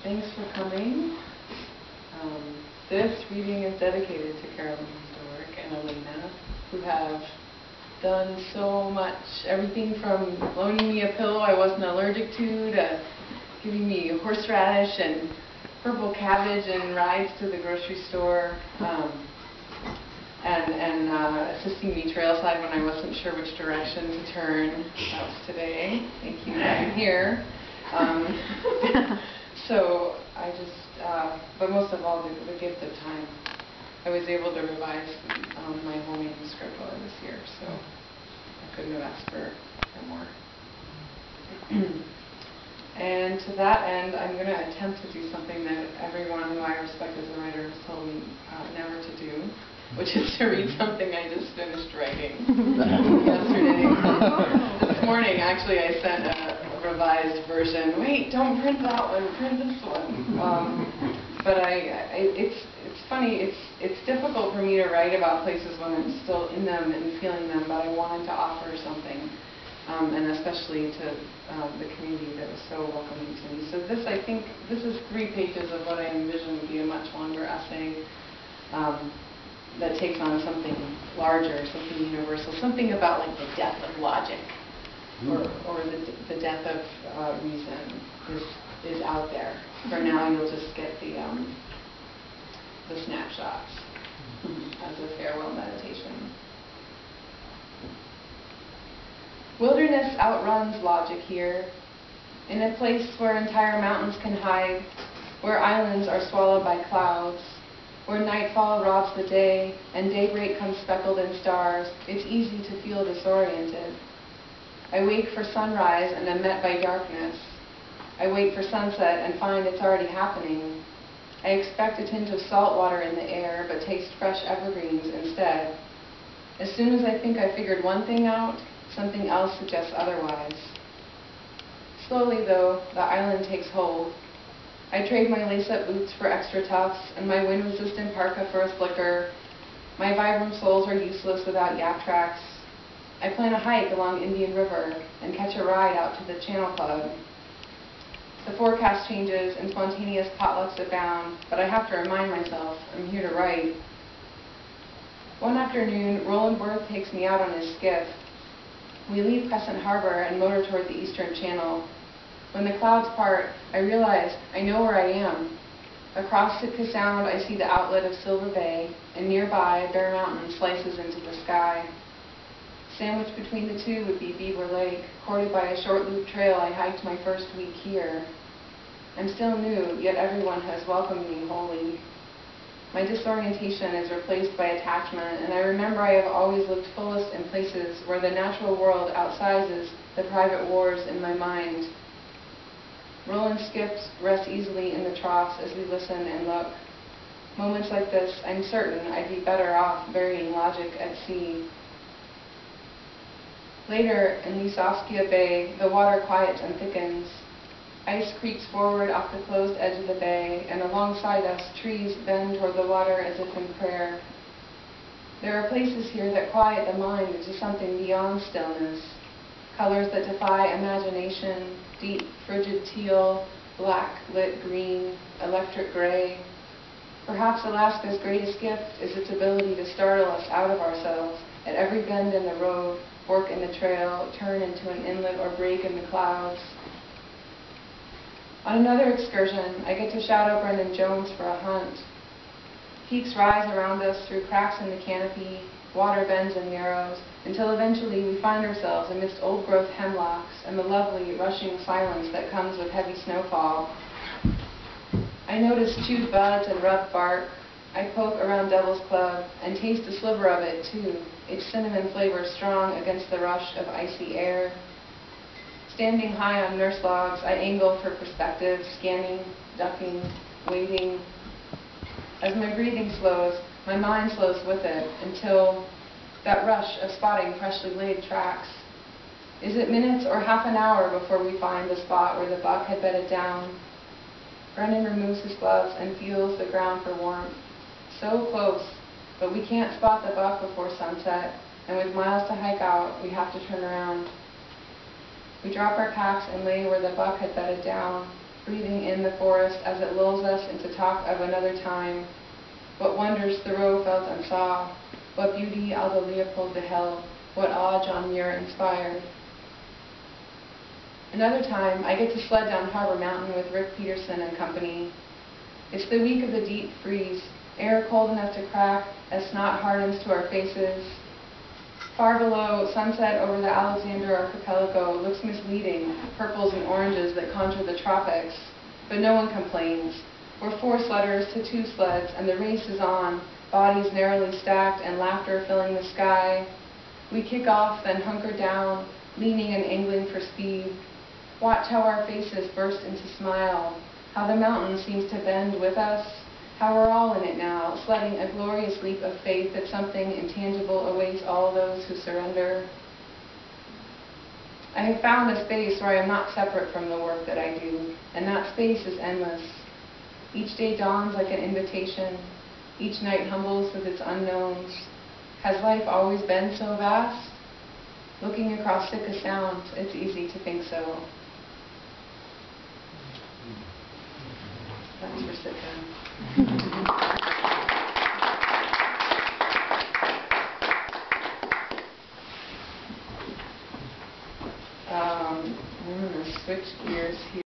Thanks for coming. This reading is dedicated to Carolyn Stork and Elena, who have done so much. Everything from loaning me a pillow I wasn't allergic to giving me horseradish and purple cabbage and rides to the grocery store, and assisting me trailside when I wasn't sure which direction to turn. That was today. Thank you. I'm here. So I just, but most of all, the gift of time. I was able to revise my whole manuscript this year, so I couldn't have asked for more. And to that end, I'm going to attempt to do something that everyone who I respect as a writer has told me never to do, which is to read something I just finished writing yesterday. This morning, actually, I sent a revised version. Wait, don't print that one, print this one. But it's funny, it's difficult for me to write about places when I'm still in them and feeling them, but I wanted to offer something, and especially to the community that was so welcoming to me. So this, I think, this is 3 pages of what I envision would be a much longer essay that takes on something larger, something universal, something about like the death of logic, or the death of reason is out there. For now, you'll just get the snapshots as a farewell meditation. Wilderness outruns logic here, in a place where entire mountains can hide, where islands are swallowed by clouds, where nightfall robs the day and daybreak comes speckled in stars. It's easy to feel disoriented. I wake for sunrise and am met by darkness. I wait for sunset and find it's already happening. I expect a tinge of salt water in the air, but taste fresh evergreens instead. As soon as I think I figured one thing out, something else suggests otherwise. Slowly, though, the island takes hold. I trade my lace-up boots for extra tufts and my wind-resistant parka for a slicker. My Vibram soles are useless without yak tracks. I plan a hike along Indian River and catch a ride out to the Channel Club. The forecast changes and spontaneous potlucks abound, but I have to remind myself I'm here to write. One afternoon, Roland Worth takes me out on his skiff. We leave Crescent Harbor and motor toward the Eastern Channel. When the clouds part, I realize I know where I am. Across Sitka Sound, I see the outlet of Silver Bay, and nearby, Bear Mountain slices into the sky. Sandwiched between the two would be Beaver Lake, courted by a short loop trail I hiked my first week here. I'm still new, yet everyone has welcomed me wholly. My disorientation is replaced by attachment, and I remember I have always looked fullest in places where the natural world outsizes the private wars in my mind. Roland's skiffs rest easily in the troughs as we listen and look. Moments like this, I'm certain I'd be better off burying logic at sea. Later, in Lisovskia Bay, the water quiets and thickens. Ice creeps forward off the closed edge of the bay, and alongside us, trees bend toward the water as if in prayer. There are places here that quiet the mind into something beyond stillness. Colors that defy imagination, deep, frigid teal, black, lit green, electric gray. Perhaps Alaska's greatest gift is its ability to startle us out of ourselves at every bend in the road, fork in the trail, turn into an inlet or break in the clouds. On another excursion, I get to shadow Brendan Jones for a hunt. Peaks rise around us through cracks in the canopy, water bends and narrows, until eventually we find ourselves amidst old-growth hemlocks and the lovely, rushing silence that comes with heavy snowfall. I notice chewed buds and rubbed bark. I poke around Devil's Club and taste a sliver of it, too, its cinnamon flavor strong against the rush of icy air. Standing high on nurse logs, I angle for perspective, scanning, ducking, waiting. As my breathing slows, my mind slows with it, until that rush of spotting freshly laid tracks. Is it minutes or half an hour before we find the spot where the buck had bedded down? Brendan removes his gloves and feels the ground for warmth. So close, but we can't spot the buck before sunset, and with miles to hike out, we have to turn around. We drop our packs and lay where the buck had bedded down. breathing in the forest as it lulls us into talk of another time. What wonders Thoreau felt and saw, what beauty Aldo Leopold beheld, what awe John Muir inspired. Another time, I get to sled down Harbor Mountain with Rick Peterson and company. It's the week of the deep freeze, air cold enough to crack as snot hardens to our faces. Far below, sunset over the Alexander Archipelago looks misleading, purples and oranges that conjure the tropics. But no one complains. We're 4 sledders to 2 sleds, and the race is on, bodies narrowly stacked and laughter filling the sky. We kick off, then hunker down, leaning and angling for speed. Watch how our faces burst into smile, how the mountain seems to bend with us, how we're all in it now, sledding a glorious leap of faith that something intangible awaits all those who surrender. I have found a space where I am not separate from the work that I do, and that space is endless. Each day dawns like an invitation. Each night humbles with its unknowns. Has life always been so vast? Looking across Sitka Sound, it's easy to think so. That's for Sitka. I'm going to switch gears here.